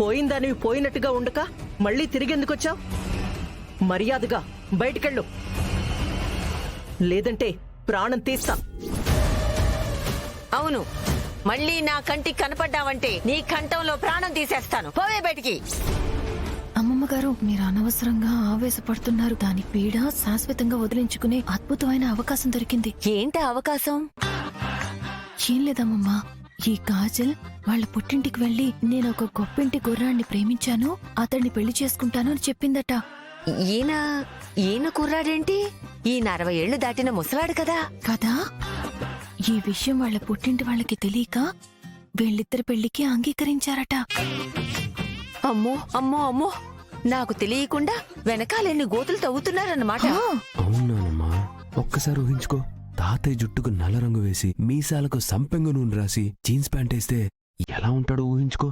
పోయిందానివి పోయినట్టుగా ఉండక మళ్ళీ తిరిగెందుకొచ్చావు? మర్యాదగా బయటికెళ్ళు, లేదంటే ప్రాణం తీస్తా. అవును, మళ్ళీ నా కంటికి కనపడ్డావంటే నీ కంఠంలో ప్రాణం తీసేస్తాను. పోవే బయటికి. అమ్మమ్మ గారు, మీరు అనవసరంగా ఆవేశపడుతున్నారు. దాని పీడ శాశ్వతంగా వదిలించుకునే అద్భుతమైన అవకాశం దొరికింది. ఏంటి అవకాశం? ఏం లేదమ్మమ్మా, ఈ కాజల్ వాళ్ళ పుట్టింటికి వెళ్లి నేను ఒక గొప్పింటి గుర్రాన్ని ప్రేమించాను, అతన్ని పెళ్లి చేసుకుంటాను అని చెప్పిందట. ఈయన కుర్రాడేంటి? ఈయన 60 ఏళ్లు దాటిన ముసలాడు కదా. కదా, ఈ విషయం వాళ్ళ పుట్టింటి వాళ్ళకి తెలియక వీళ్ళిద్దరి పెళ్లికి అంగీకరించారట. అమ్మో అమ్మో అమ్మో, నాకు తెలియకుండా వెనకాలెన్ని గోతులు తవ్వుతున్నారన్నమాట. అవునానమ్మా, ఒక్కసారి ఊహించుకో. తాతయ్య జుట్టుకు నల్ల రంగు వేసి మీసాలకు సంపెంగ నూనె రాసి జీన్స్ ప్యాంట్ వేస్తే ఎలా ఉంటాడో ఊహించుకో.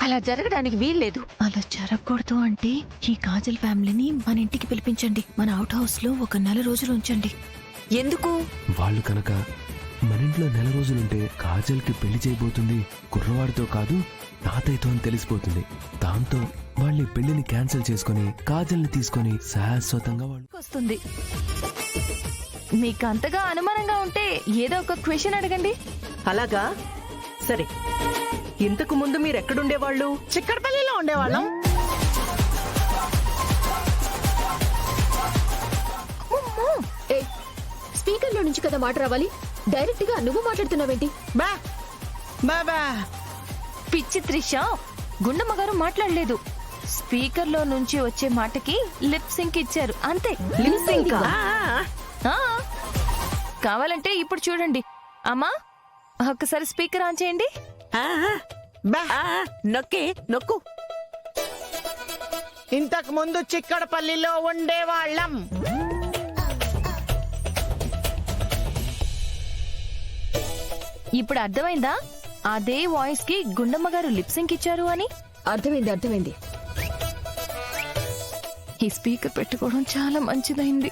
అలా జరగడానికి వీల్లేదు. అలా జరగకూడదు అంటే ఈ కాజల్ ఫ్యామిలీని మన ఇంటికి పిలిపించండి. మన అవుట్ హౌస్ లో ఒక 4 రోజులు ఉంచండి. ఎందుకు? వాళ్ళు కనుక మన ఇంట్లో 4 రోజులుంటే కాజల్కి పెళ్లి చేయబోతుంది కుర్రవాడితో కాదు తాతయ్యతో అని తెలిసిపోతుంది. దాంతో వాళ్ళ పెళ్లిని క్యాన్సిల్ చేసుకుని కాజల్ని తీసుకొని శాశ్వతంగా వాళ్ళు వస్తుంది. మీకు అంతగా అనుమానంగా ఉంటే ఏదో ఒక క్వశ్చన్ అడగండి. అలాగా, సరే. ఇంతకు ముందు మీరెక్కడుండేవాళ్ళు? చిక్కడపల్లిలో ఉండేవాళ్ళం. స్పీకర్ లో నుంచి కదా మాట రావాలి, డైరెక్ట్ గా నువ్వు మాట్లాడుతున్నావేంటి? బా బా బా పిచ్చి త్రిష, గుండమ్మ గారు మాట్లాడలేదు. స్పీకర్ లో నుంచి వచ్చే మాటకి లిప్ సింక్ ఇచ్చారు అంతే. లిప్ సింకా? ఆ, కావాలంటే ఇప్పుడు చూడండి. అమ్మా, ఒక్కసారి స్పీకర్ ఆన్ చేయండి. బా నొక్కు. ఇంతకు ముందు చిక్కడపల్లిలో ఉండేవాళ్ళం. ఇప్పుడు అర్థమైందా అదే వాయిస్ కి గుండమ్మ గారు లిప్ సింక్ ఇచ్చారు అని? అర్థమైంది. ఈ స్పీకర్ పెట్టుకోవడం చాలా మంచిదైంది,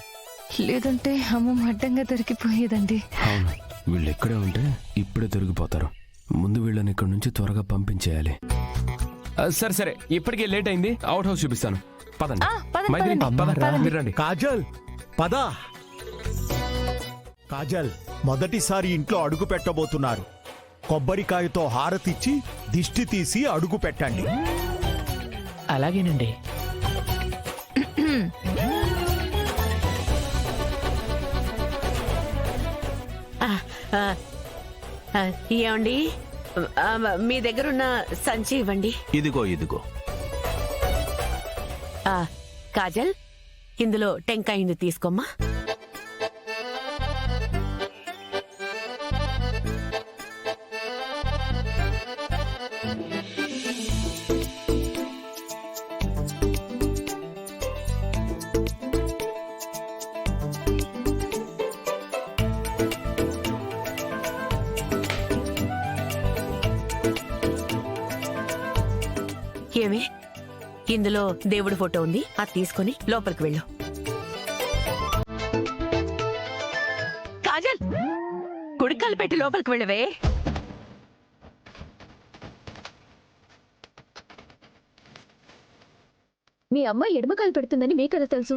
లేదంటే అమ్మమ్మ అడ్డంగా దొరికిపోయేదండి. అవును, వీళ్ళు ఎక్కడే ఉంటే ఇప్పుడే దొరికిపోతారు. ముందు వీళ్ళని ఇక్కడి నుంచి త్వరగా పంపించేయాలి. సరే, ఇప్పటికే లేట్ అయింది. అవుట్ హౌస్ చూపిస్తాను. పదండి. పదండి, మైథిలి, పదండి. పద, మీరు రండి. కాజల్ పద. కాజల్ మొదటిసారి ఇంట్లో అడుగు పెట్టబోతున్నారు. కొబ్బరికాయతో హారతిచ్చి దిష్టి తీసి అడుగు పెట్టండి. అలాగేనండి. ఏమండి, మీ దగ్గరున్న సంచి ఇవ్వండి. ఇదిగో. కాజల్, ఇందులో టెంకాయింది తీసుకోమ్మా. ఏమే, ఇందులో దేవుడి ఫోటో ఉంది, అది తీసుకొని లోపలికి వెళ్ళు. కాజల్, కుడికాలు పెట్టి లోపలికి వెళ్ళవే. మీ అమ్మాయి ఎడమకాలు పెడుతుందని మీకెలా తెలుసు?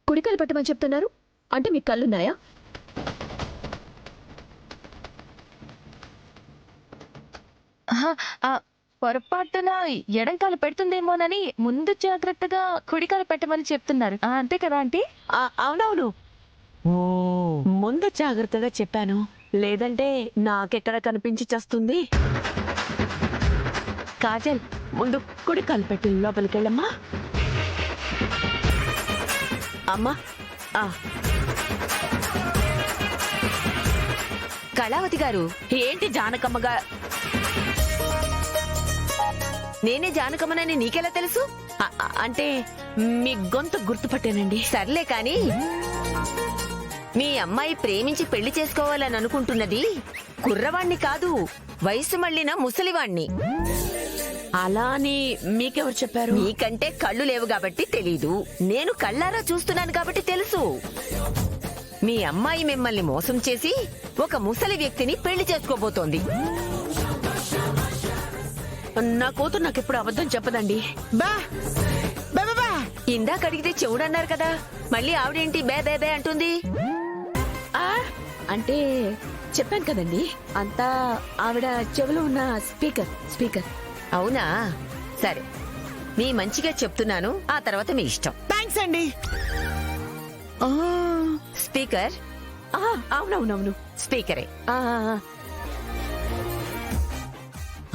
కుడికాలు పెట్టమని చెప్తున్నారు అంటే మీకు కళ్ళున్నాయా? ఆహా, పొరపాటున ఎడంకాలు పెడుతుందేమోనని ముందు జాగ్రత్తగా కుడికాలు పెట్టమని చెప్తున్నారు. అంతే కదా ఆంటీ? అవునవును, ముందు జాగ్రత్తగా చెప్పాను, లేదంటే నాకెక్కడ కనిపించి చేస్తుంది. కాజల్, ముందు కుడి కాలు పెట్టి లోపలికి వెళ్ళమ్మా. అమ్మా, కళావతి గారు, ఏంటి జానకమ్మగా? నేనే జానకమ్మనని నీకెలా తెలుసు? అంటే మీ గొంతు గుర్తుపట్టానండి. సర్లే కాని, మీ అమ్మాయి ప్రేమించి పెళ్లి చేసుకోవాలని అనుకుంటున్నది కుర్రవాణ్ణి కాదు, వయసు మళ్ళిన ముసలివాణ్ణి. అలా అని మీకెవరు చెప్పారు? నీకంటే కళ్ళు లేవు కాబట్టి తెలీదు, నేను కళ్ళారా చూస్తున్నాను కాబట్టి తెలుసు. మీ అమ్మాయి మిమ్మల్ని మోసం చేసి ఒక ముసలి వ్యక్తిని పెళ్లి చేసుకోబోతోంది. నా కూతురు నాకెప్పుడు అబద్ధం చెప్పదండి. బా బా బా, బా. ఇందాక అడిగితే చెవుడన్నారు కదా, మళ్ళీ ఆవిడేంటి బే బే బే అంటుంది? అంటే చెప్పాను కదండి, అంతా ఆవిడ చెవిలో ఉన్న స్పీకర్. అవునా, సరే, మీ మంచిగా చెప్తున్నాను, ఆ తర్వాత మీ ఇష్టం. థ్యాంక్స్ అండి. స్పీకర్? అవునవునవును, స్పీకరే.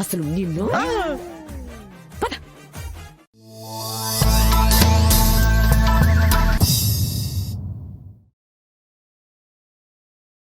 అసలు నిన్ను